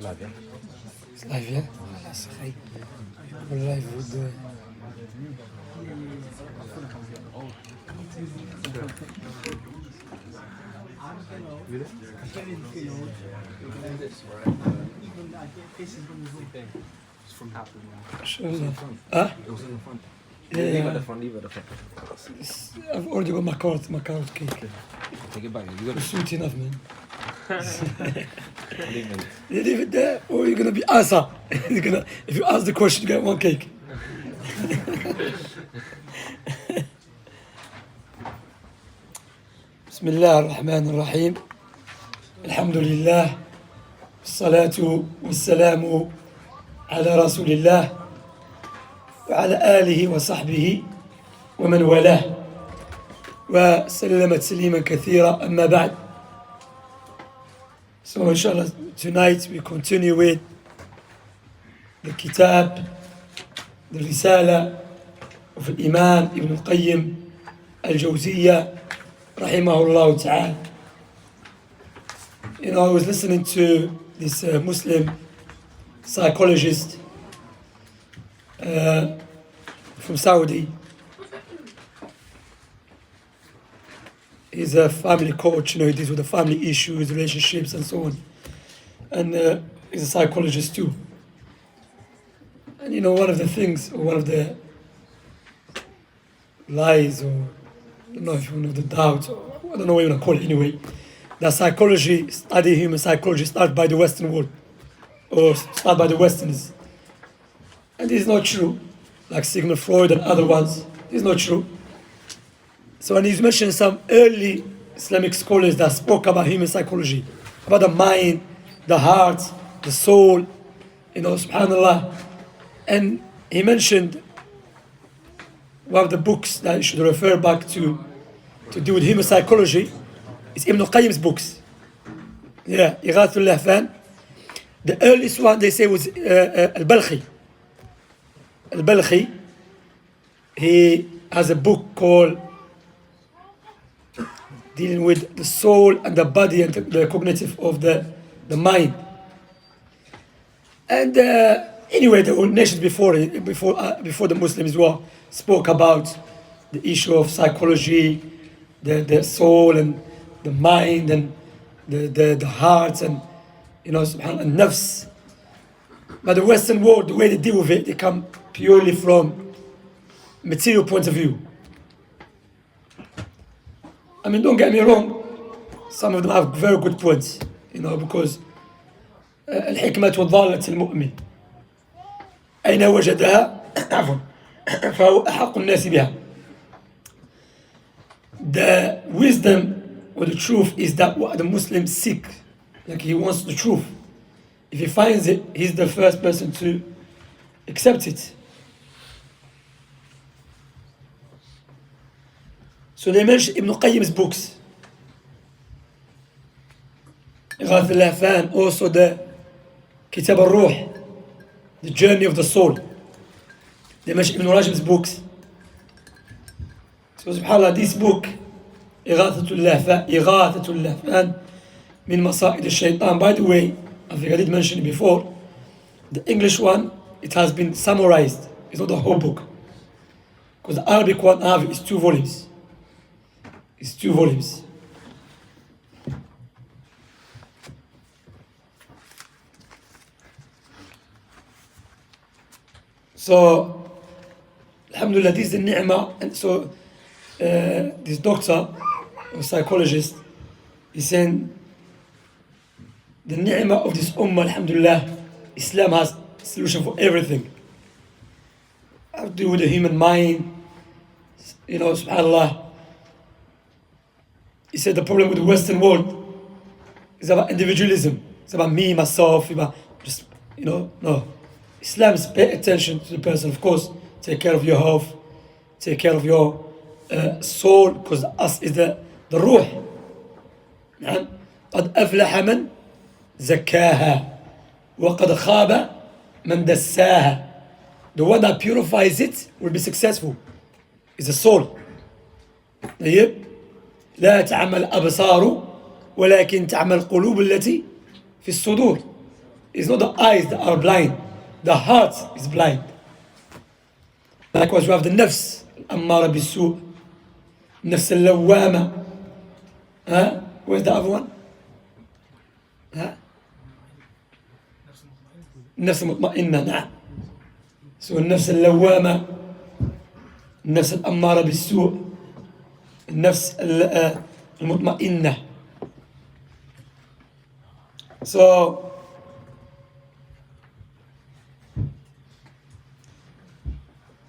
Live, yeah? It's live, yeah? That's right. We're live with the... It's from Apple. Inshallah. Huh? It was in the front. Yeah, Leave yeah. at the front, leave at the front. I've already got my carrot cake. Take it back. You You're got sweet enough, man. to leave it. You leave it there, or you're gonna be answer. If you ask the question, you get one cake. بسم الله الرحمن الرحيم الحمد لله والصلاة والسلام على رسول الله وعلى آله وصحبه ومن والاه وسلم تسليما كثيرا أما بعد. So inshallah tonight we continue with the kitab, the risala of Imam Ibn al-Qayyim al-Jawziyya rahimahullah ta'ala. You know, I was listening to this Muslim psychologist from Saudi. He's a family coach, you know, he deals with the family issues, relationships, and so on. And he's a psychologist too. And you know, one of the things, or one of the lies, or I don't know if you know, the doubts, or I don't know what you want to call it anyway, that human psychology started by the Western world, or started by the Westerners. And this is not true, like Sigmund Freud and other ones. This is not true. So when he's mentioned some early Islamic scholars that spoke about human psychology, about the mind, the heart, the soul, you know, subhanAllah. And he mentioned one of the books that you should refer back to do with human psychology is Ibn al-Qayyim's books. Yeah, Ighathul Lahfan. The earliest one they say was Al-Balkhi. Al-Balkhi, he has a book called dealing with the soul and the body and the cognitive of the mind. And anyway, the old nations before the Muslims spoke about the issue of psychology, the soul and the mind and the heart and, you know, subhanAllah, and nafs. But the Western world, the way they deal with it, they come purely from material point of view. I mean, don't get me wrong, some of them have very good points, you know, because الحكمة ضالة المؤمن أين وجدها عفوا فهو أحق الناس بها. The wisdom or the truth is that what the Muslims seek, like he wants the truth. If he finds it, he's the first person to accept it. So they mention Ibn Qayyim's books. Ighath al-Lahfan, also the Kitab al-Ruh, the journey of the soul. They mention Ibn Rajab's books. So subhanAllah, this book, Ighathatul Lahfan min Masa'id al-Shaytan. By the way, I think I did mention it before, the English one, it has been summarized. It's not the whole book. Because the Arabic one I have is 2 volumes. It's 2 volumes. So, alhamdulillah, this is the ni'mah. And so, this doctor, or psychologist, is saying, the ni'mah of this ummah, alhamdulillah, Islam has a solution for everything. Have to do with the human mind, you know, subhanAllah. He said the problem with the Western world is about individualism. It's about me, myself, about just, you know, no. Islam is pay attention to the person, of course. Take care of your health, take care of your soul, because us is the ruh. قد أفلح من زكاها وقد خاب من دساها. The one that purifies it will be successful. It's the soul. طيب لا تعمل أبصار ولكن تعمل قلوب التي في الصدور. It's not the eyes that are blind. The heart is blind. Likewise, you have the nafs, al-ammara bisu, nafs al-lawwama. Where's the other one? النفس المطمئنة نعم. So النفس اللوامة, النفس الأمارة بالسوء, النفس المطمئنة. So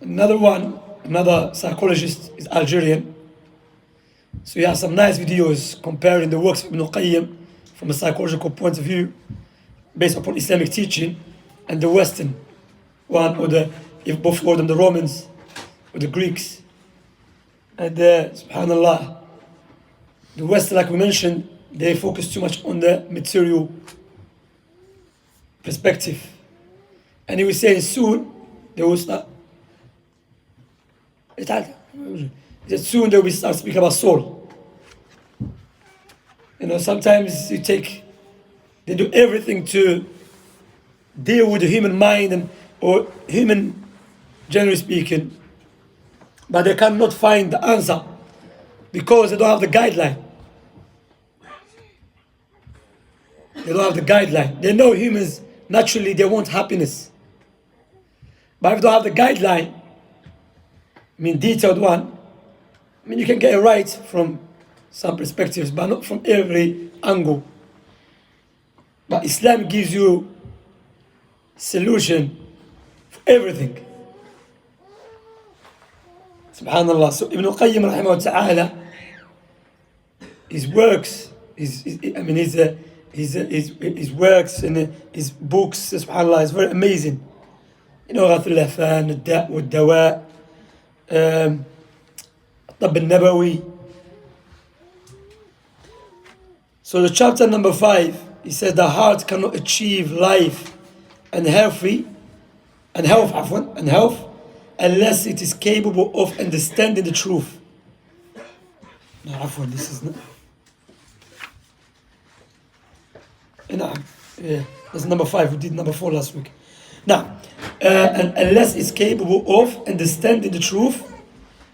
another psychologist is Algerian. So he has some nice videos comparing the works of Ibn Qayyim from a psychological point of view based upon Islamic teaching and the Western one, or if both of them, the Romans or the Greeks. And subhanallah, the West, like we mentioned, they focus too much on the material perspective. And he was saying soon they will start. Soon they will start speaking about soul. Sometimes they do everything to deal with the human mind or human, generally speaking, but they cannot find the answer because they don't have the guideline. They don't have the guideline. They know humans, naturally, they want happiness. But if you don't have the guideline, detailed one, you can get it right from some perspectives, but not from every angle. But Islam gives you solution for everything. Subhanallah. So Ibn Qayyim rahimahullah ta'ala, his works, his works and his books, subhanallah, is very amazing. غاث اللهفان, الداء والدواء, الطب النبوي. So the chapter number 5, he said the heart cannot achieve life and health unless it is capable of understanding the truth. This is not. That's number 5. We did number 4 last week. Now, and unless it's capable of understanding the truth,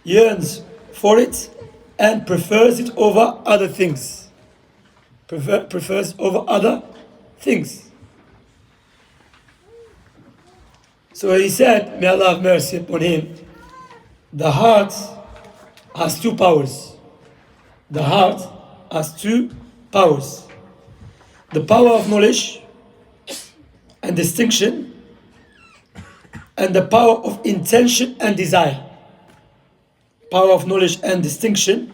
yearns for it and prefers it over other things. Prefers over other things. So he said, may Allah have mercy upon him, the heart has 2 powers. The heart has 2 powers. The power of knowledge and distinction, and the power of intention and desire. Power of knowledge and distinction,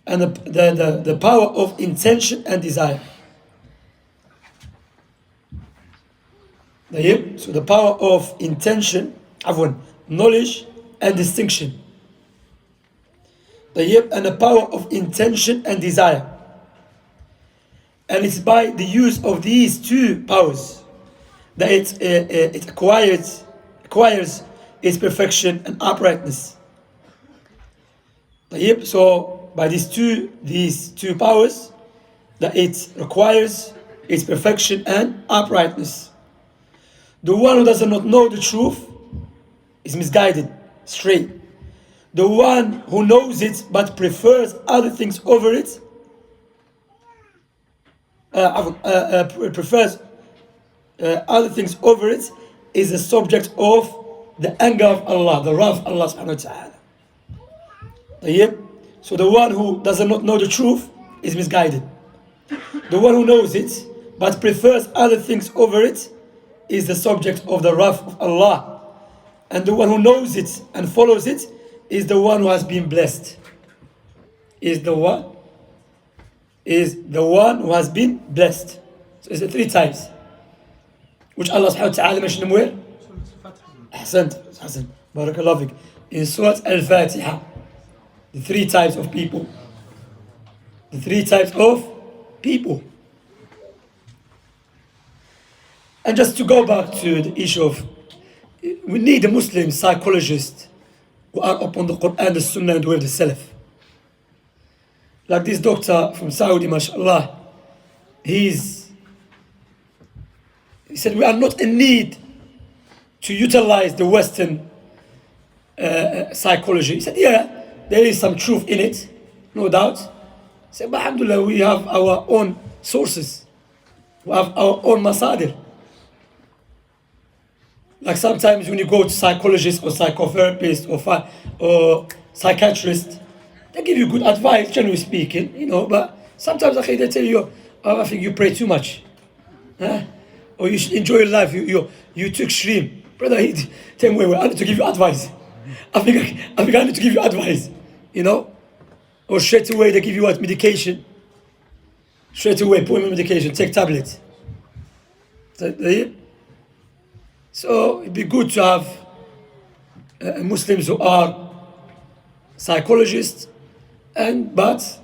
and the power of intention and desire. So the power of intention, knowledge and distinction. And the power of intention and desire. And it's by the use of these 2 powers that it acquires its perfection and uprightness. So by these two powers, that it requires its perfection and uprightness. The one who does not know the truth is misguided, straight. The one who knows it but prefers other things over it, is the subject of the anger of Allah, the wrath of Allah subhanahu wa ta'ala. So the one who does not know the truth is misguided. The one who knows it but prefers other things over it is the subject of the wrath of Allah. And the one who knows it and follows it is the one who has been blessed. Is the one who has been blessed. So it's the 3 types, which Allah subhanahu wa ta'ala mentioned them where? Ahsant. Barakallahu fik. In Surah Al-Fatiha. The 3 types of people. The 3 types of people. And just to go back to the issue of, we need a Muslim psychologist who are upon the Quran, the Sunnah, and with the Salaf. Like this doctor from Saudi, mashallah, he's He said, we are not in need to utilize the Western psychology. He said, yeah, there is some truth in it, no doubt. He said, but alhamdulillah, we have our own sources. We have our own masadir. Like sometimes when you go to psychologists or psychotherapists or psychiatrists, they give you good advice, generally speaking, you know, but sometimes okay, they tell you, oh, I think you pray too much. Huh? Or you should enjoy your life, you too extreme. Brother, tell me, I need to give you advice. I think I need to give you advice, you know? Or straight away they give you what? Medication. Straight away, put in medication, take tablets. So it'd be good to have Muslims who are psychologists, but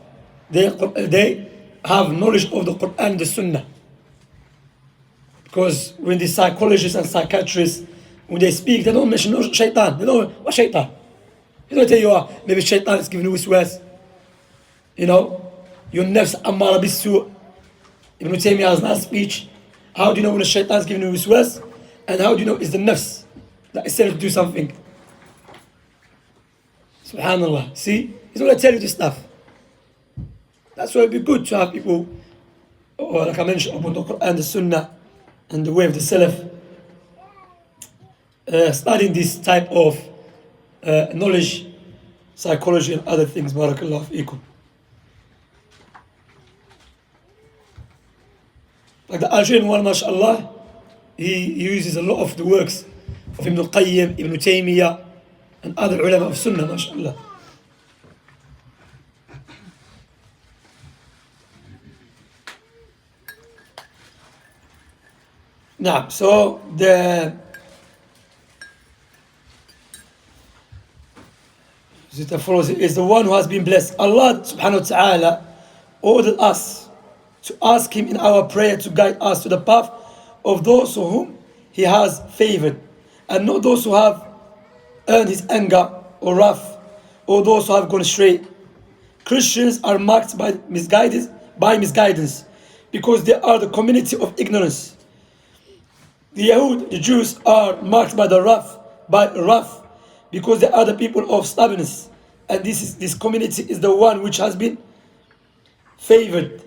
they have knowledge of the Quran and the Sunnah. Because when the psychologists and psychiatrists, when they speak, they don't mention no shaitan. They don't know what shaitan. They don't tell you, maybe shaitan is giving you wiswas. You know, your nafs ammara bisu. Ibn Taymiyyah has nice speech. How do you know when a shaitan is giving you wiswas? And how do you know it's the nafs that is said to do something? Subhanallah. See, he's not going to tell you this stuff. That's why it'd be good to have people, or like I mentioned, about the Quran, the Sunnah, and the way of the Salaf, studying this type of knowledge, psychology, and other things. Barakallahu feekum. Like the Algerian one, mashallah, he uses a lot of the works of Ibn al-Qayyim, Ibn Taymiyyah, and other ulama of Sunnah, mashallah. Now, so the follows is the one who has been blessed. Allah subhanahu wa ta'ala ordered us to ask him in our prayer to guide us to the path of those whom he has favored, and not those who have earned his anger or wrath, or those who have gone astray. Christians are marked by misguidance, because they are the community of ignorance. The Yahud, the Jews, are marked by wrath, because they are the people of stubbornness, and this community is the one which has been favored.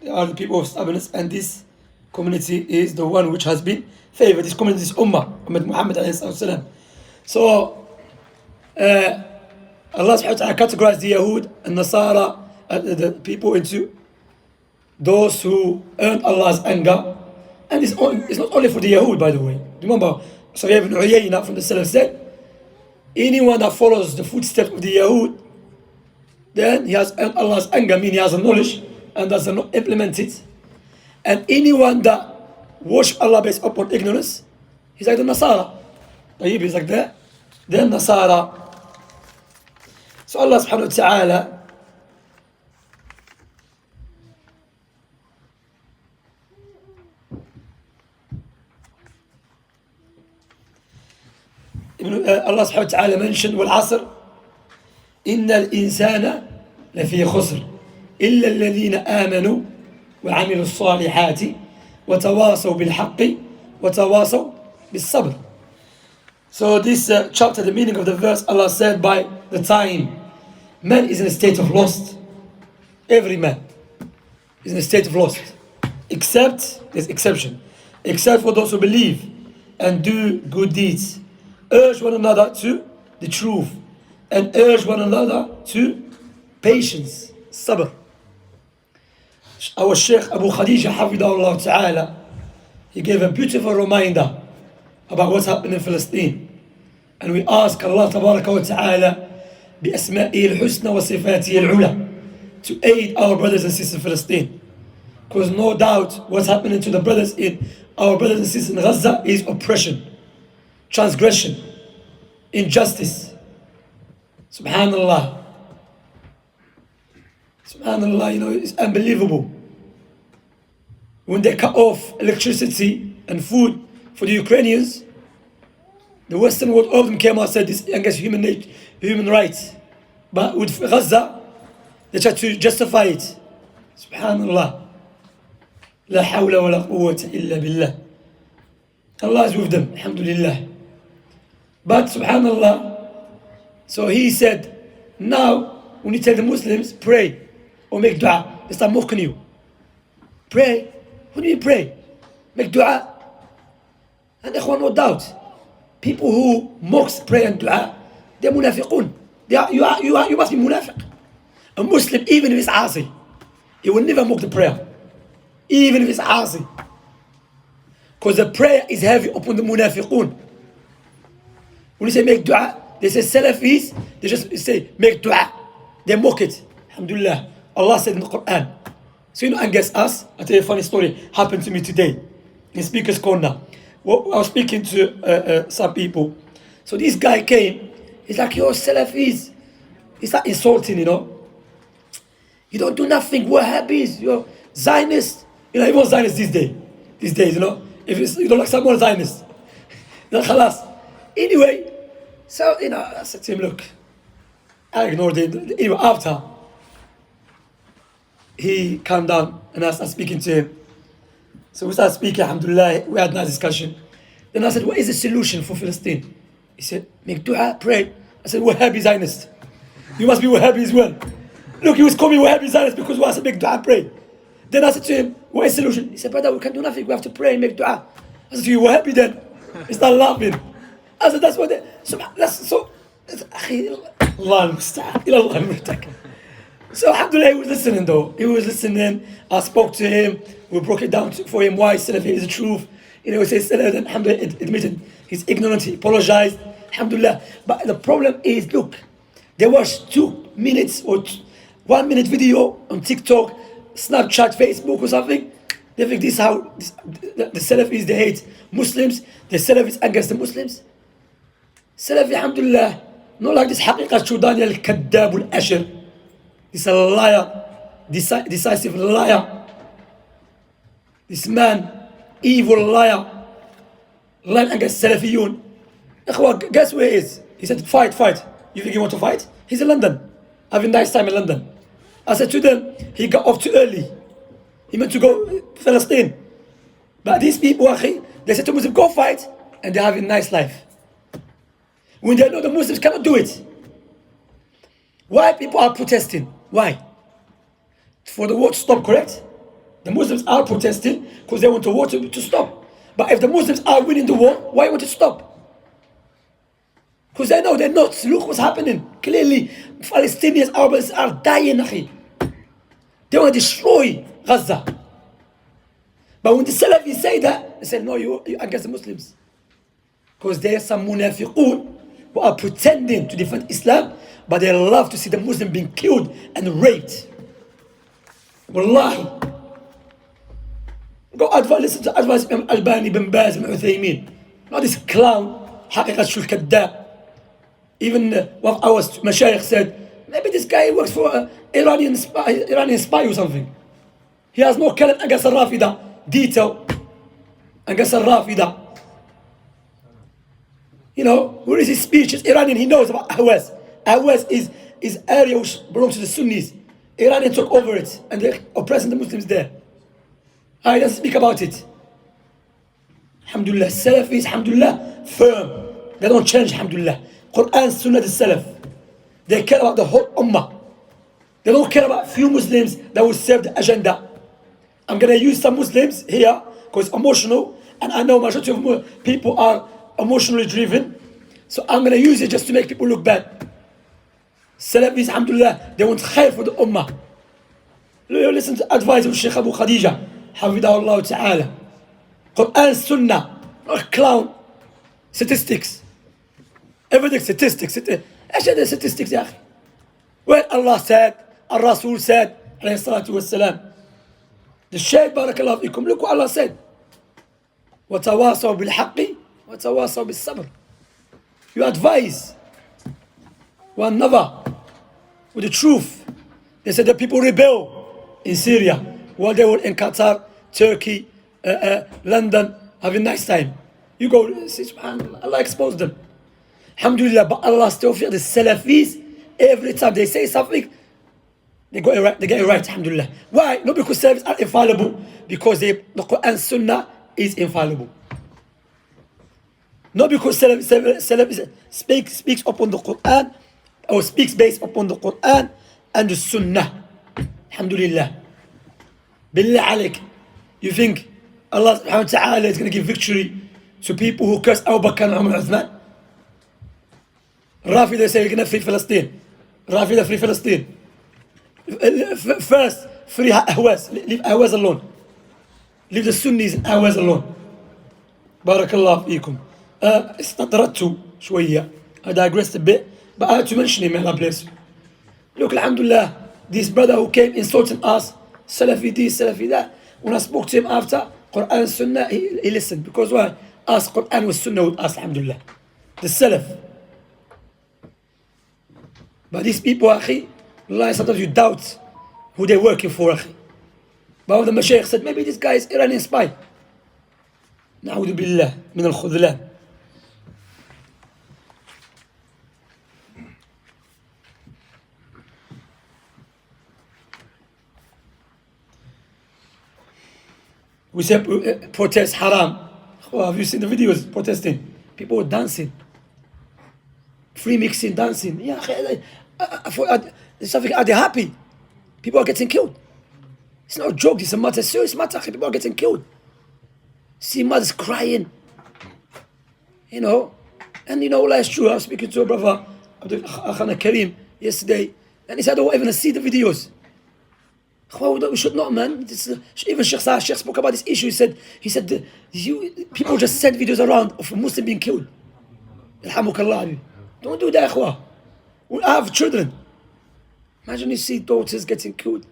They are the people of stubbornness, and this community is the one which has been favored. This community is Ummah, Muhammad alayhi salam. So Allah subhanahu wa ta'ala categorized the Yahud and Nasara, the people, into those who earned Allah's anger. And it's not only for the Yahud, by the way. Remember, Sufyan ibn Uyayna from the Salaf said, anyone that follows the footsteps of the Yahud, then he has earned Allah's anger, meaning he has a knowledge and does not implement it. And anyone that worships Allah based upon ignorance, he's like the Nasara. He's like the Nasara. So Allah subhanahu wa ta'ala Allah subhanahu wa ta'ala mentioned والعصر إن الإنسان لفي خسر إلا الذين آمنوا وعملوا الصالحات وتواصوا بالحق وتواصوا بالصبر. So this chapter, the meaning of the verse, Allah said, by the time man is in a state of loss, every man is in a state of loss, except, there's exception, except for those who believe and do good deeds, urge one another to the truth, and urge one another to patience, sabr. Our Sheikh Abu Khadija Hafidahullah Ta'ala, he gave a beautiful reminder about what's happening in Palestine. And we ask Allah Tabaraka wa Ta'ala بأسمائه الحسنى وصفاته العلى to aid our brothers and sisters in Palestine. Because no doubt what's happening to our brothers and sisters in Gaza is oppression, transgression, injustice. Subhanallah. Subhanallah, it's unbelievable. When they cut off electricity and food for the Ukrainians, the Western world, all of them came out and said this against human rights. But with Gaza, they tried to justify it. Subhanallah. La hawla wa la quwwata illa billah. Allah is with them, alhamdulillah. But subhanallah, so he said, now when you tell the Muslims, pray or make dua, they start mocking you. Pray? What do you mean pray? Make dua? And ikhwan, no doubt, people who mocks prayer and dua, they're munafiqun. You must be munafiq. A Muslim, even if it's asi, he will never mock the prayer. Even if it's asi. Because the prayer is heavy upon the munafiqun. When you say make dua, they say Salafis, they just say make dua. They mock it. Alhamdulillah. Allah said in the Quran. So and guess us, I'll tell you a funny story. Happened to me today in Speaker's Corner. Well, I was speaking to some people. So this guy came. He's like, yo, Salafis. He's like insulting, you know. You don't do nothing. Wahhabis, you're Zionists. You know, everyone's Zionist these days, you know. If you don't like someone, Zionist. Then khalas. Anyway, so, you know, I said to him, look, I ignored it. Anyway, after, he calmed down and I started speaking to him. So we started speaking, alhamdulillah, we had a nice discussion. Then I said, what is the solution for Palestine? He said, make dua, pray. I said, Wahhabi Zionist. You must be Wahhabi as well. Look, he was calling me Wahhabi Zionist because I said, make dua, pray. Then I said to him, what is the solution? He said, brother, we can't do nothing. We have to pray and make dua. I said, you Wahhabi then? He started laughing. I said, that's what they... So, Allah al-Musta'an. So alhamdulillah, he was listening though. He was listening. I spoke to him. We broke it down for him why Salafi is the truth. You know, he says Salafi, and alhamdulillah, admitted he's ignorant. He apologized. Alhamdulillah. But the problem is, look, there was 2 minutes or 1 minute video on TikTok, Snapchat, Facebook or something. They think this is how the Salafis, they hate Muslims. The Salafis against the Muslims. Salafi, alhamdulillah, not like this haqiqah Shudani al-Kaddab al-Ashir. This a liar, decisive liar. This man, evil liar, lying against Salafiyun. Guess where he is? He said, fight. You think you want to fight? He's in London, having a nice time in London. I said to them, he got off too early. He meant to go to Palestine. But these people, they said to Muslims, go fight, and they're having a nice life. When they know the Muslims cannot do it. Why people are protesting? Why? For the war to stop, correct? The Muslims are protesting because they want the war to stop. But if the Muslims are winning the war, why would it stop? Because they know they're not. Look what's happening. Clearly, Palestinians, Arabs are dying. They want to destroy Gaza. But when the Salafis say that, they say, no, you're against the Muslims. Because there are some munafiqun who are pretending to defend Islam, but they love to see the Muslim being killed and raped. Wallahi. Go listen to advice from Albani, Ibn Baz, and Uthaymin. Not this clown, Haqiqat Shul Kaddab. Even one of our mashayikh said, maybe this guy works for an Iranian spy or something. He has no kalam against al-Rafida, detail against al-Rafida. You know, where is his speech? It's Iranian, he knows about Ahwaz. Ahwaz is area which belongs to the Sunnis. Iranian took over it and they're oppressing the Muslims there. He doesn't speak about it. Alhamdulillah, Salafis, alhamdulillah, firm. They don't change, alhamdulillah. Quran, Sunnah, the Salaf. They care about the whole Ummah. They don't care about few Muslims that will serve the agenda. I'm going to use some Muslims here because it's emotional, and I know majority of people are emotionally driven. So I'm going to use it just to make people look bad. Salafis, alhamdulillah, they want khair for the Ummah. Listen to advice of Sheikh Abu Khadija, Hafidahullah Ta'ala. Quran, Sunnah, not a clown. Statistics. Everything statistics. ايش هذا statistics يا أخي؟ Well, Allah said, Al-Rasul said, عليه الصلاة والسلام. The Shaykh, barakallahu fikum, look what Allah said. وَتَوَاصَوْا بِالْحَقِّ وَتَوَاصَوْا بِالصَّبْرِ. You advise one another with the truth. They said that people rebel in Syria while they were in Qatar, Turkey, London, having a nice time. You go, subhanallah, Allah exposed them. Alhamdulillah, but Allah still feels the Salafis, every time they say something, They got it right. They get it right, alhamdulillah. Why? Not because Salafis are infallible, because the Quran Sunnah is infallible. Not because Salaf speaks upon the Quran or speaks based upon the Quran and the Sunnah. Alhamdulillah. Billah alik. You think Allah subhanahu wa ta'ala is going to give victory to people who curse Abu Bakr and Umar and Uthman? Rafida say we're going to free Palestine. Rafida free Palestine. First, free Ahwaz. Leave Ahwaz alone. Leave the Sunnis and Ahwaz alone. Barakallah fiikum. استطردت شوية. I digressed a bit, but I had to mention him, Allah bless you. Look, alhamdulillah, this brother who came insulting us, Salafi this, Salafi that, when I spoke to him after, Quran and Sunnah, he listened. Because why? Us, Quran was Sunnah with us, alhamdulillah. The Salaf. But these people, akhi, Allah, sometimes you doubt who they're working for, akhi. But one of the Mashaykh said, maybe this guy is Iranian spy. Na'udhu billah min al-khudlan. We said protest haram. Oh, have you seen the videos protesting? People were dancing. Free mixing, dancing. Yeah, there's something, are they happy? People are getting killed. It's not a joke, it's a matter, serious matter. People are getting killed. See mothers crying. You know, and you know, last true. I was speaking to a brother, Akhana Karim, yesterday, and he said, I don't even see the videos. We should not, man. Even Sheikh spoke about this issue. He said, people just send videos around of a Muslim being killed. Alhamdulillah. Don't do that, akhwa. We have children. Imagine you see daughters getting killed.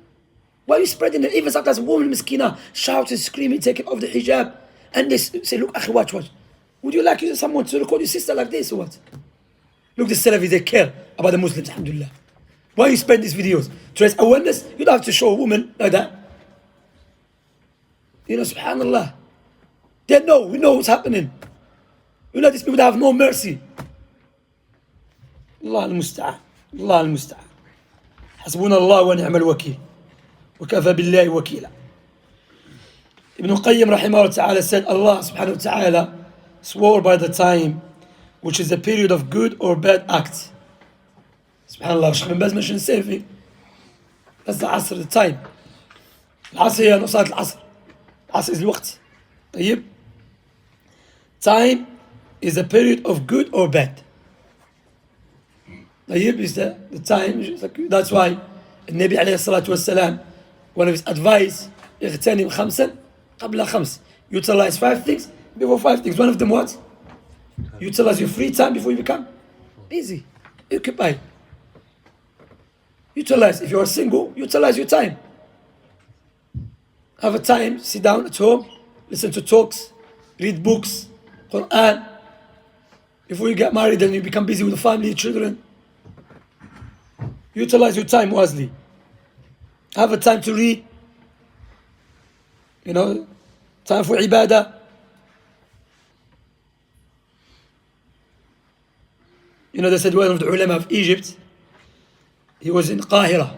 Why are you spreading it? Even sometimes a woman, miskina, shouting, screaming, taking off the hijab. And they say, look, akhi, watch. Would you like someone to record your sister like this or what? Look, the Salafis, they care about the Muslims, alhamdulillah. Why you spend these videos? To raise awareness? You don't have to show a woman like that. You know, subhanallah. We know what's happening. You know, these people that have no mercy. Allah al-musta'an. Allah al-musta'an. حسبنا الله ونعم الوكيل وكفى بالله وكيلا. Ibn Qayyim rahimahullah ta'ala said, Allah subhanahu wa ta'ala swore by the time which is a period of good or bad acts. Subhanallah, Shaykh bin Baz mentioned the same thing. That's the Asr, the time. Al-Asr هي نصات العصر. Asr is الوقت. طيب. Time is a period of good or bad. طيب is the time. That's why النبي عليه الصلاة والسلام, one of his advice, اغتنم خمسا قبل خمس. Utilize 5 things before 5 things. One of them what? Utilize your free time before you become busy. Occupy. Utilize. If you are single, utilize your time. Have a time, sit down at home, listen to talks, read books, Quran. Before you get married, then you become busy with the family, children. Utilize your time wisely. Have a time to read. You know, time for ibadah. You know, they said one of the ulama of Egypt, he was in Cairo,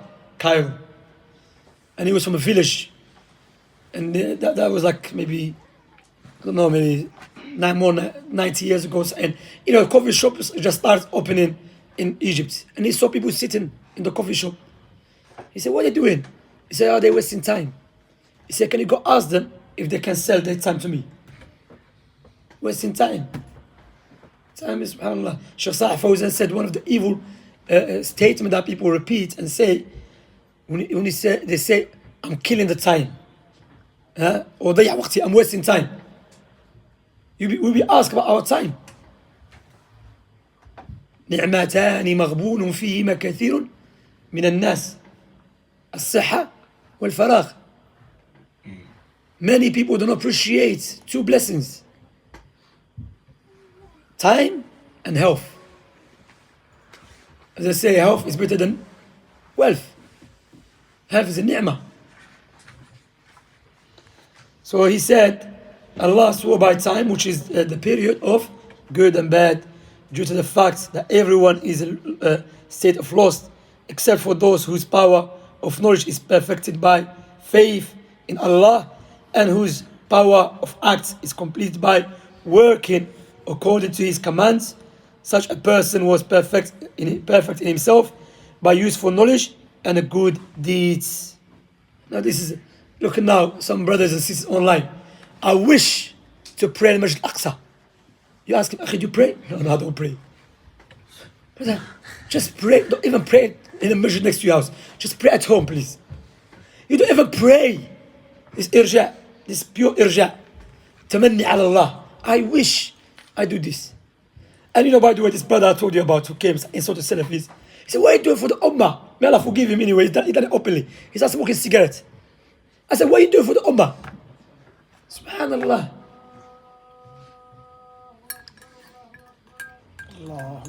and he was from a village, and that was like maybe, I don't know, maybe 90 years ago, and you know, coffee shops just started opening in Egypt, and he saw people sitting in the coffee shop. He said, what are they doing? He said, oh, they're wasting time. He said, can you go ask them if they can sell their time to me? Wasting time. Time is, subhanAllah. Shaykh Salih Fawzan said one of the evil statement that people repeat and say, when they say, I'm killing the time. Or ضيع وقتي, I'm wasting time. We'll be asked about our time. نعمتان مغبون فيهما كثير من الناس الصحة والفراغ. Many people don't appreciate 2 blessings. Time and health. As I say, health is better than wealth. Health is a ni'mah. So he said, Allah swore by time, which is the period of good and bad, due to the fact that everyone is a state of loss, except for those whose power of knowledge is perfected by faith in Allah, and whose power of acts is completed by working according to his commands. Such a person was perfect in himself by useful knowledge and good deeds. Now this is, look now, some brothers and sisters online. I wish to pray in Masjid Aqsa. You ask him, Akhi, do you pray? No, I don't pray. Brother, just pray. Don't even pray in the masjid next to your house. Just pray at home, please. You don't even pray. This irja, this pure irja. Tamanni ala Allah. I wish I do this. And you know, by the way, this brother I told you about who came in sort of Salafis, he said, what are you doing for the Ummah? May Allah forgive him anyway. He done it openly. He started smoking cigarette. I said, what are you doing for the Ummah? Subhanallah. Allah.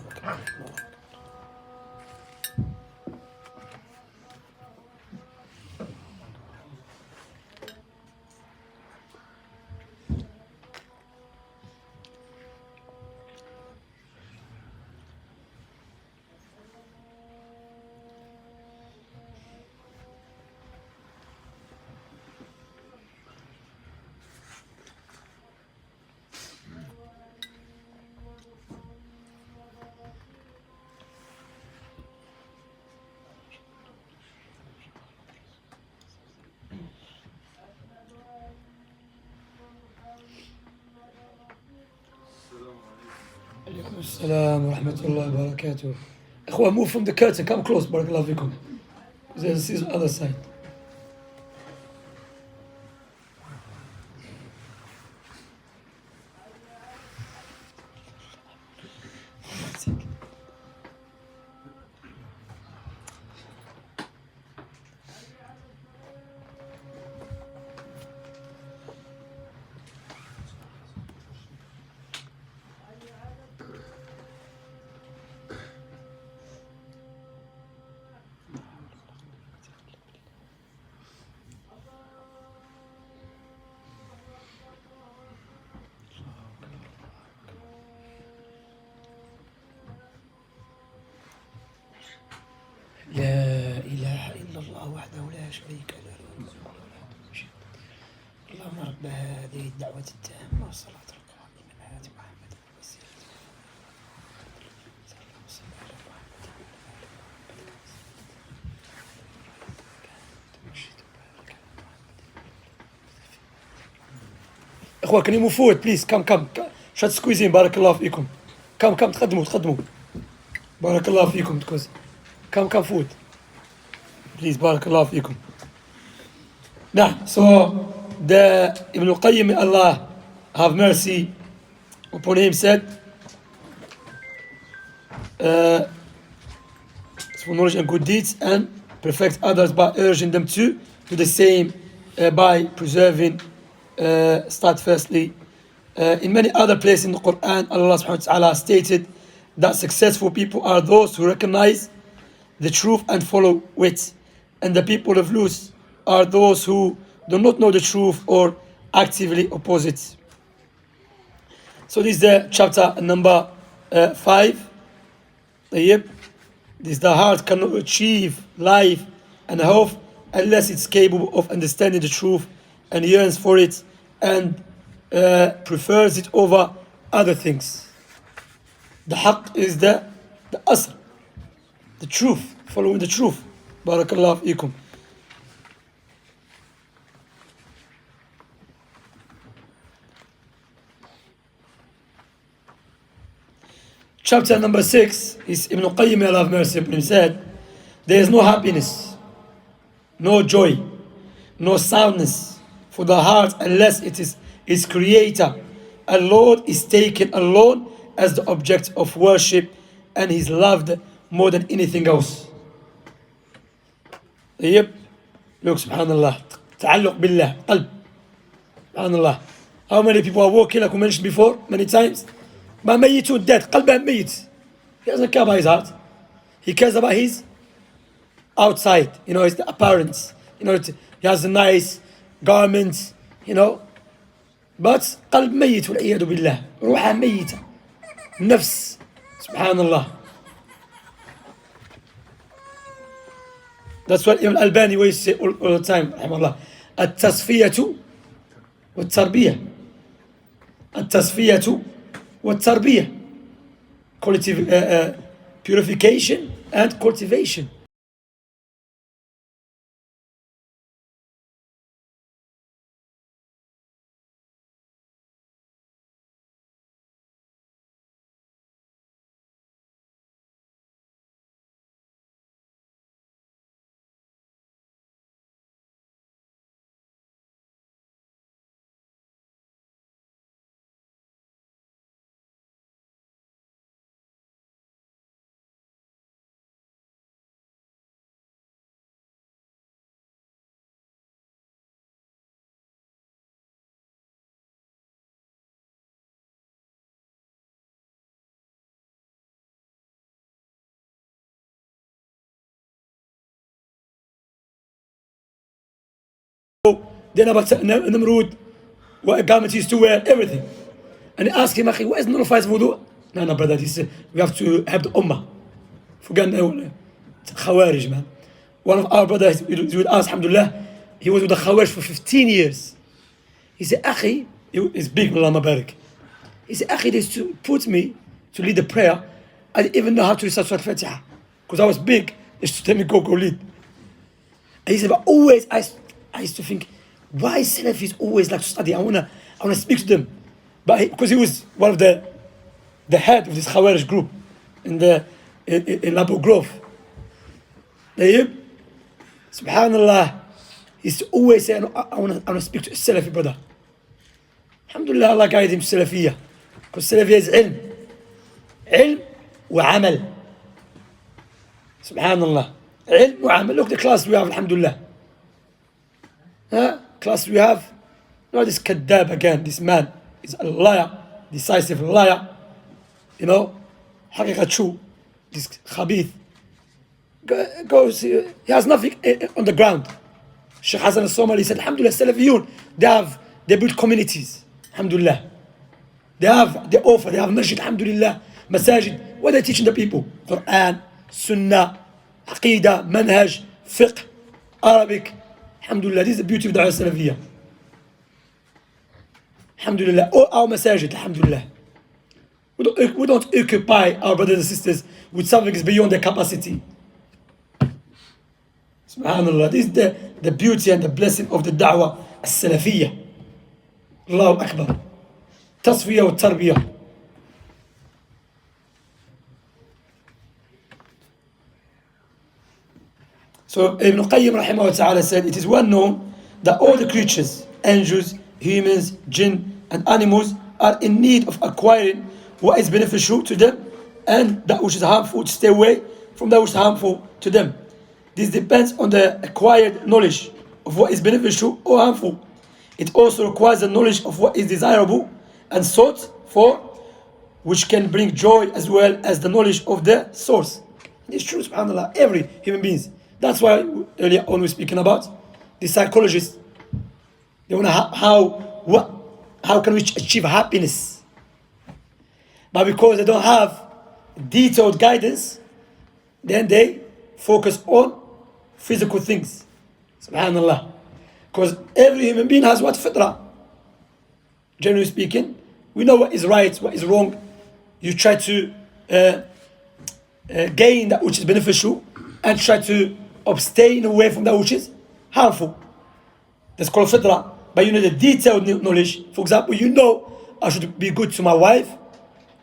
Assalamu rahmatullahi wa barakatuh. Ikhwan, move from the curtain, come close, barakallahu fikum. There's the other side. لا إله إلا الله وحده لا شريك له اللهم رب هذه الدعوة التامة والصلاة القائمة من آت محمد الوسيلة إخوة, can you move forward please? Come. Shut squeezing. بارك الله فيكم. Come. تقدموا. بارك الله فيكم. Come forward. Please, barakallahu fikum. Now, so the Ibn al-Qayyim, may Allah have mercy upon him, said, for knowledge and good deeds, and perfect others by urging them to do the same by preserving steadfastly. In many other places in the Quran, Allah subhanahu wa ta'ala stated that successful people are those who recognize the truth and follow it, and the people of loose are those who do not know the truth or actively oppose it. So this is the chapter number 5. This is the heart cannot achieve life and health unless it's capable of understanding the truth and yearns for it and prefers it over other things. The haqq is the asr, the truth, following the truth. Barakallahu fikum. Chapter number 6 is Ibn Qayyim, may Allah have mercy upon him, said, there is no happiness, no joy, no soundness for the heart unless it is its creator. A Lord is taken alone as the object of worship, and he is loved more than anything else. Yep. Look, subhanallah. Ta'alluq billah. Qalb. Subhanallah. How many people are walking, like we mentioned before, many times? Ma mayyitun, dead. Qalban mayyit. He doesn't care about his heart. He cares about his outside. You know, his appearance. You know, he has a nice garments. You know. But qalb mayyit, wal-iyadu billah. Ruha mayyita. Nafs. Subhanallah. That's what Ibn Albani always say all the time, رحمه الله. التصفية والتربية. التصفية والتربية. Purification and cultivation. Then about Namrud, what garment he used to wear, everything. And he asked him, what is nullifies wudu? No, brother, he said, we have to help the ummah. Forget Khawarij, man. One of our brothers, he would ask, alhamdulillah, he was with the Khawarij for 15 years. He said, Akhi, he's big, Allah Mabarak. He said, Akhi, they used to put me to lead the prayer. I didn't even know how to recite Surah Al-Fatiha. Because I was big, they used to tell me, go lead. And he said, but always, I used to think, why Salafis always like to study? I wanna speak to them. But because he was one of the head of this Khawarij group in Abu Grove. Subhanallah, he used to always say, I wanna speak to a Salafi brother. Alhamdulillah, Allah guided him to Salafiyah. Because Salafiyah is ilm. Ilm wa amal. Subhanallah. Ilm wa amal. Look the class we have, alhamdulillah. Class we have, this Kaddab again, this man is a liar, decisive liar, Haqiqat, this Khabith, goes, he has nothing on the ground. Sheikh Hassan al-Somali said, alhamdulillah, Salafiyun, they build communities, alhamdulillah. They offer, they have masjid, alhamdulillah, masajid. What are they teaching the people? Quran, Sunnah, Aqidah, Manhaj, Fiqh, Arabic. Alhamdulillah, this is the beauty of Dawah Salafiyah. Alhamdulillah, all our masajid, alhamdulillah. We don't occupy our brothers and sisters with something that is beyond their capacity. Subhanallah, this is the beauty and the blessing of the Dawah Salafiyah. Allahu Akbar. Tasfiyah wa tarbiyah. So Ibn Qayyim rahimahullah ta'ala said, it is well known that all the creatures, angels, humans, jinn, and animals are in need of acquiring what is beneficial to them and that which is harmful, to stay away from that which is harmful to them. This depends on the acquired knowledge of what is beneficial or harmful. It also requires the knowledge of what is desirable and sought for, which can bring joy as well as the knowledge of the source. It's true, subhanAllah, every human being. That's why earlier on we were speaking about the psychologists. They want to how can we achieve happiness? But because they don't have detailed guidance, then they focus on physical things. Subhanallah. Because every human being has what? Fitrah. Generally speaking, we know what is right, what is wrong. You try to gain that which is beneficial and try to abstain away from that which is harmful. That's called fitrah. But you need a detailed knowledge. For example, I should be good to my wife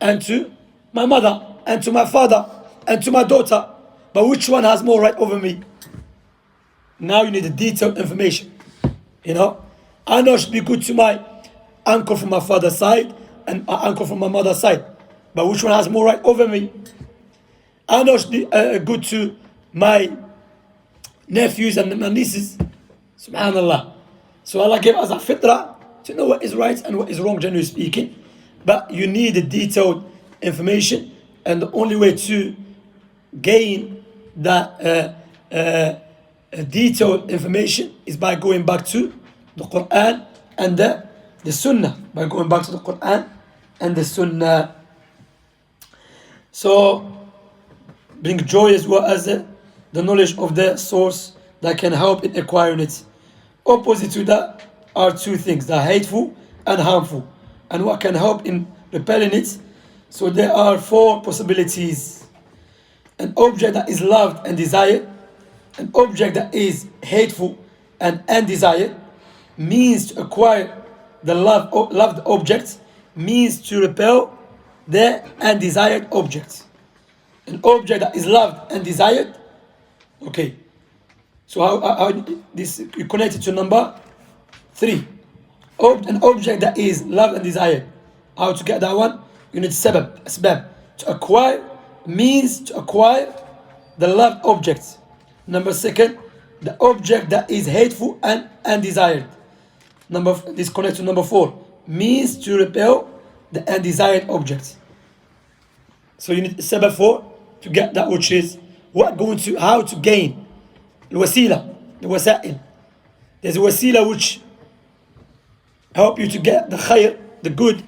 and to my mother and to my father and to my daughter. But which one has more right over me? Now you need the detailed information. I know I should be good to my uncle from my father's side and my uncle from my mother's side. But which one has more right over me? I know I should be good to my nephews and my nieces. Subhanallah. So Allah gave us a fitrah to know what is right and what is wrong, generally speaking. But you need the detailed information, and the only way to gain that detailed information is by going back to the Quran and the Sunnah. By going back to the Quran and the Sunnah. So bring joy as well as the knowledge of the source that can help in acquiring it. Opposite to that are two things that are hateful and harmful, and what can help in repelling it. So there are four possibilities. An object that is loved and desired, an object that is hateful and undesired, means to acquire the loved object, means to repel the undesired object. An object that is loved and desired. Okay. So how this you connect it to number 3. An object that is loved and desired. How to get that one? You need asbab. To acquire means to acquire the loved object. Number 2, the object that is hateful and undesired. This connects to number 4. Means to repel the undesired object. So you need sabab 4 to get that, which is how to gain the wasa'il. There's a wasila which help you to get the khair, the good,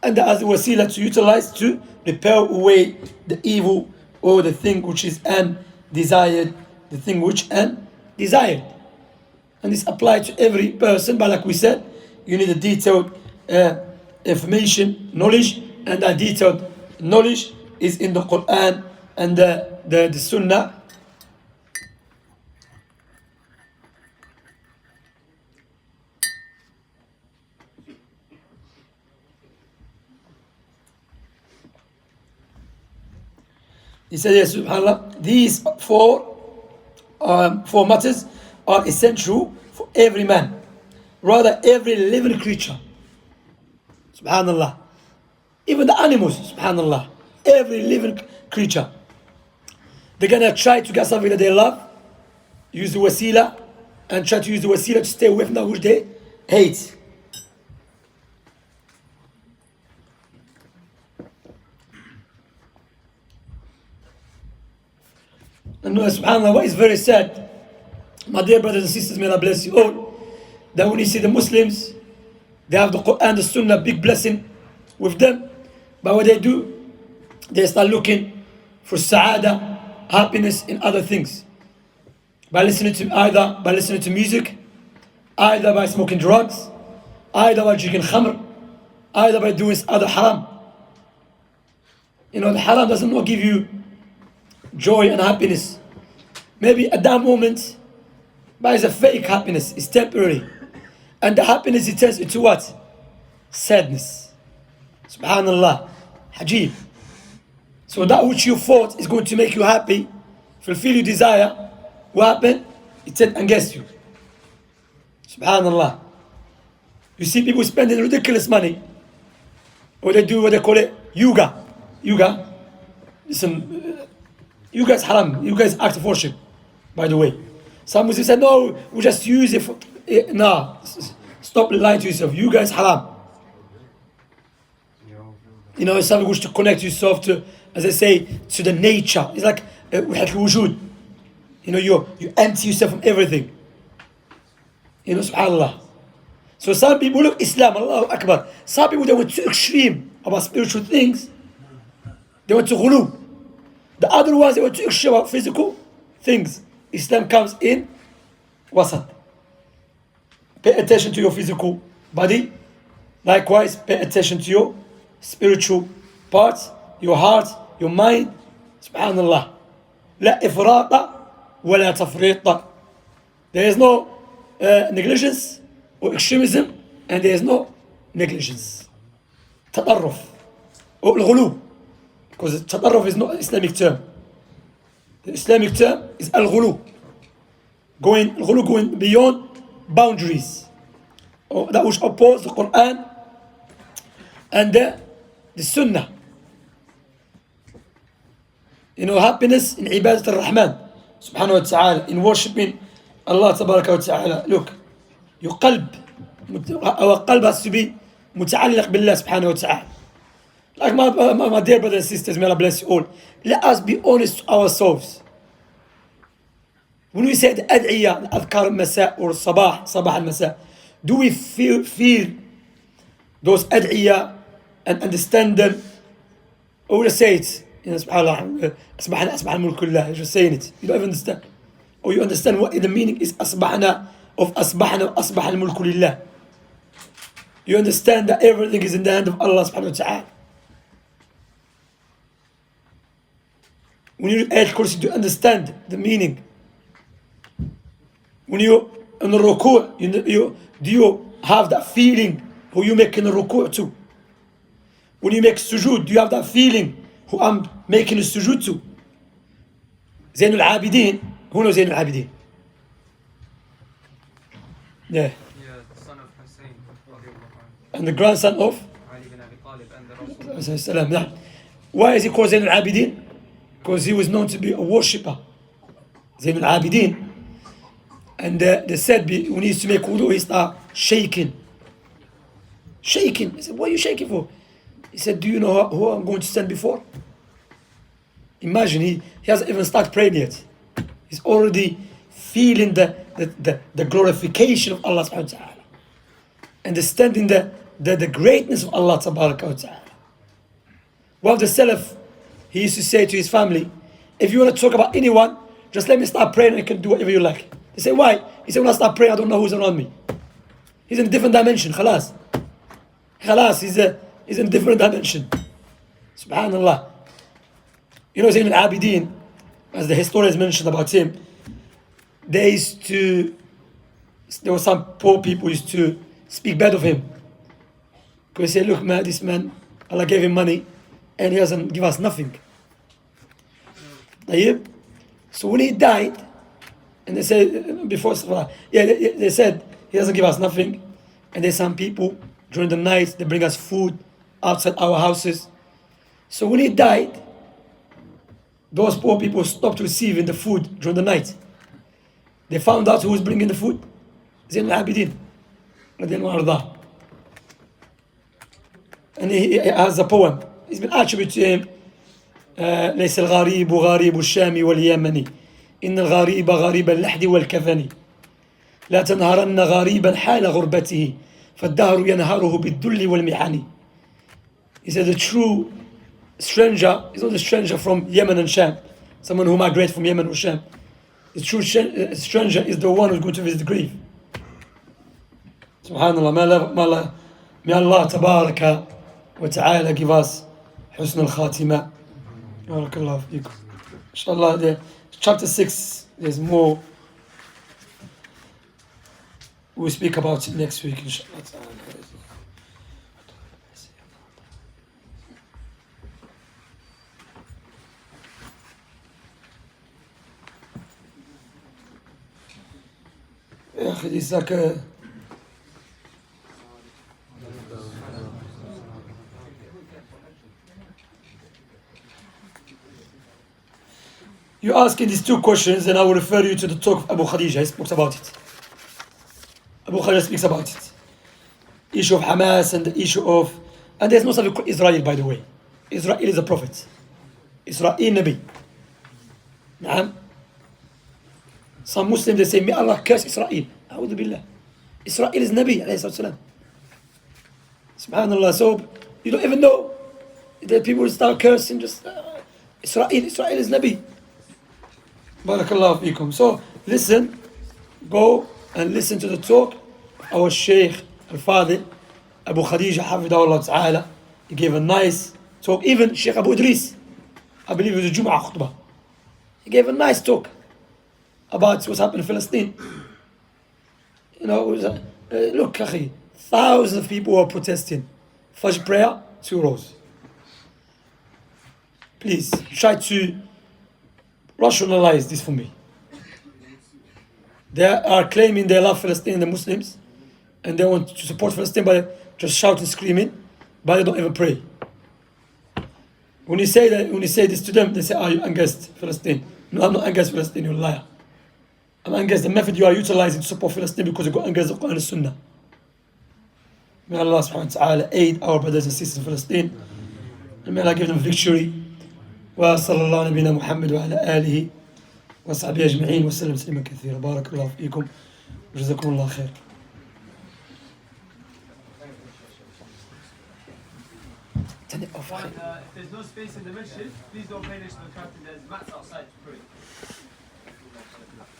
and there is a wasila to utilize to repel away the evil or the thing which is undesired, the thing which undesired. And this applies to every person, but like we said, you need a detailed information, knowledge, and that detailed knowledge is in the Quran and the Sunnah. He said, yes, subhanAllah, these four matters are essential for every man, rather every living creature. Subhanallah. Even the animals, subhanallah. Every living creature. They're gonna try to get something that they love, use the wasila, and try to use the wasila to stay away from that which they hate. And subhanAllah, what is very sad, my dear brothers and sisters, may Allah bless you all, that when you see the Muslims, they have the Quran, the Sunnah, big blessing with them, but what they do, they start looking for sa'ada, happiness in other things. Either by listening to music, either by smoking drugs, either by drinking khamr, either by doing other haram. The haram does not give you joy and happiness. Maybe at that moment, but it's a fake happiness, it's temporary. And the happiness, it turns into what? Sadness. Subhanallah. Hajib. So that which you thought is going to make you happy, fulfill your desire, what happened? It turned against you. Subhanallah. You see people spending ridiculous money. Or they do what they call it, yoga. Listen, yoga is haram. Yoga is act of worship, by the way. Some Muslims said, no, we just use it for... No, stop lying to yourself. Yoga is haram. It's something which to connect yourself to, as I say, to the nature. It's like wujud. You empty yourself from everything. Subhanallah. So some people look Islam, Allahu Akbar. Some people, they went too extreme about spiritual things. They went to ghulu. The other ones, they went too extreme about physical things. Islam comes in wasat. Pay attention to your physical body. Likewise, pay attention to your spiritual parts, your heart, your mind. Subhanallah. La ifrata wa la tafrita. There is no negligence or extremism, and there is no negligence. Tatarruf or al-ghulu, because tatarruf is not an Islamic term. The Islamic term is al-ghulu, going beyond boundaries, or that which oppose the Quran and the Sunnah. Happiness in ibadat al-Rahman subhanahu wa ta'ala, in worshipping Allah tabaraka wa ta'ala. Look, your our qalb has to be muta'alliq billah subhanahu wa ta'ala. Like my dear brothers and sisters, may Allah bless you all. Let us be honest to ourselves. When we say the ad'iyah, the adhkar al-masa or sabah al-masa, do we feel those ad'iyah and understand them? Or we say it You know, subhanallah, أصبح الملك لله. You're just saying it. You don't even understand. Or you understand what the meaning is أصبحنا of أصبحنا أصبح الملك لله. You understand that everything is in the hand of Allah subhanahu wa ta'ala. When you read Ayat Kursi, do you understand the meaning? When you in the ruku', do you have that feeling who you make in the ruku' to? When you make sujood, do you have that feeling who I'm making a sujood to? Zayn al-Abidin, who knows Zayn al-Abidin? Yeah. Yeah, the son of Hussein. And the grandson of? Ali ibn Abi Talib and the Rasul. Salam. Why is he called Zayn al-Abidin? Because he was known to be a worshipper. Zayn al-Abidin. And they said when he used to make wudu, he started shaking. Shaking. He said, what are you shaking for? He said, do you know who I'm going to stand before? Imagine, he hasn't even started praying yet. He's already feeling the glorification of Allah subhanahu wa ta'ala. Understanding the greatness of Allah tabaraka wa ta'ala. One of the Salaf, he used to say to his family, if you want to talk about anyone, just let me start praying and you can do whatever you like. They say, why? He said, when I start praying, I don't know who's around me. He's in a different dimension, khalas. Khalas, he's in a different dimension. Subhanallah. You know, Zayn al-Abidin, as the historians mentioned about him, there were some poor people who used to speak bad of him. Because they say, look, man, this man, Allah gave him money, and he doesn't give us nothing. So when he died, and they said, they said, he doesn't give us nothing. And there's some people, during the night, they bring us food outside our houses. So when he died, those poor people stopped receiving the food during the night. They found out who was bringing the food. Zayn al-Abidin. And he has a poem. It's been attributed to him. ليس الغريب غريب الشام واليمن إن الغريب غريب اللحد والكفن لا تنهرن غريبا حال غربته فالدهر ينهره بالذل والمحن. He said the true stranger is not a stranger from Yemen and Sham, someone who migrates from Yemen or Sham. The true stranger is the one who's going to visit the grave. Subhanallah, may Allah tabaraka wa ta'ala give us husn al-khatima. Barakallahu feekum. Inshallah, chapter 6, there's more. We'll speak about it next week, inshallah. يا أخي ذاك You asking these two questions, and I will refer you to the talk of Abu Khadija. He speaks about it. Abu Khadija speaks about it. Issue of Hamas and the issue of... And there's no such called Israel, by the way. Israel is a prophet. Israel Nabi. Naam. Some Muslims, they say, may Allah curse Israel. A'udhu billah. Israel is Nabi, alayhi salatu. Subhanallah. So, you don't even know that people start cursing just... Israel is Nabi. Barakallahu feekum. So, listen, go and listen to the talk of our Shaykh, Al-Fadil, Abu Khadija, Hafidahullah Ta'ala. He gave a nice talk. Even Shaykh Abu Idris, I believe it was a Jum'ah khutbah. He gave a nice talk about what's happened in Palestine. You know, look, akhi, thousands of people were protesting. Fajr prayer, 2 rows. Please, try to rationalize this for me. They are claiming they love Palestine and the Muslims, and they want to support Palestine by just shouting, screaming, but they don't even pray. When you say this to them, they say, "Are you against Palestine?" No, I'm not against Palestine. You're a liar. I'm against the method you are utilizing to support Palestine because you go against the Quran and Sunnah. May Allah subhanahu wa ta'ala aid our brothers and sisters in Palestine, and may Allah give them victory. وصلى الله نبينا محمد وعلى آله وصحبه أجمعين وسلم تسليما كثيرا. بارك الله فيكم وجزاكم الله خير. Turn it off. if there's no space in the masjid, please don't pay next to the captain. There's mats outside to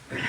pray.